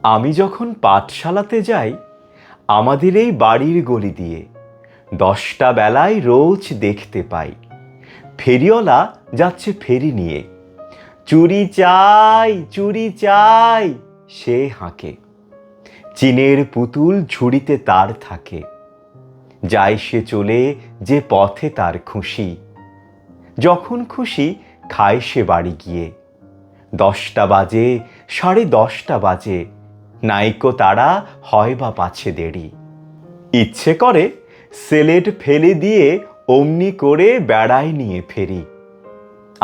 আমি যখন পাঠশালাতে যাই, আমাদের এই বাড়ির গলি দিয়ে 10টা বেলায় রোজ দেখতে পাই ফেরিওয়ালা যাচ্ছে ফেরি নিয়ে। চুরি চাই, চুরি চাই, সে হাঁকে। চিনের পুতুল ঝুড়িতে তার থাকে, যায় সে চলে যে পথে তার খুশি। যখন খুশি খায় সে বাড়ি গিয়ে। 10টা বাজে, 10:30 বাজে, নাইকো তারা হয় বা পাছে দেরি। ইচ্ছে করে সেলেট ফেলে দিয়ে অমনি করে বেড়ায় নিয়ে ফেরি।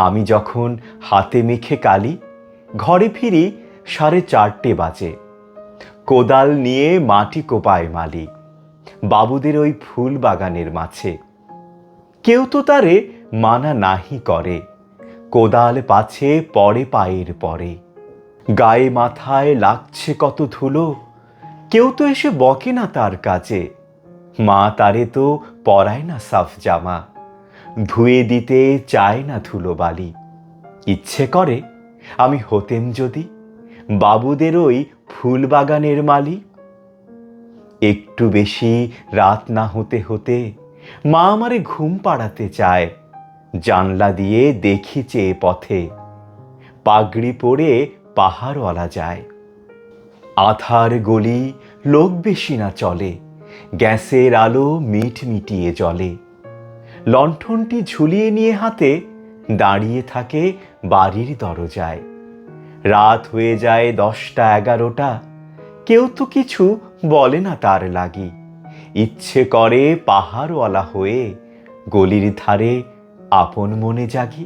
আমি যখন হাতে মেখে কালি, ঘরে ফিরি 4:30 বাজে। কোদাল নিয়ে মাটি কোপায় মালি, বাবুদের ওই ফুল বাগানের মাঝে। কেউ তো তারে মানা নাহি করে, কোদাল পাছে পড়ে পায়ের পরে। গায়ে মাথায় লাগছে কত ধুলো, কেউ তো এসে বকে না তার কাজে। মা তারে তো পরায় না সাফ জামা, ধুয়ে দিতে চায় না ধুলো বালি। ইচ্ছে করে আমি হতেম যদি বাবুদের ওই ফুল বাগানের মালি। একটু বেশি রাত না হতে হতে মা আমারে ঘুম পাড়াতে চায়। জানলা দিয়ে দেখি চেয়ে পথে, পাগড়ি পরে পাহাড়ওয়ালা যায়। আধার গলি, লোক বেশি না চলে, গ্যাসের আলো মিট মিটিয়ে জ্বলে। লণ্ঠনটি ঝুলিয়ে নিয়ে হাতে দাঁড়িয়ে থাকে বাড়ির দরজায়। রাত হয়ে যায় 10টা 11টা, কেউ তো কিছু বলে না তার লাগি। ইচ্ছে করে পাহাড়ওয়ালা হয়ে গলির ধারে আপন মনে জাগি।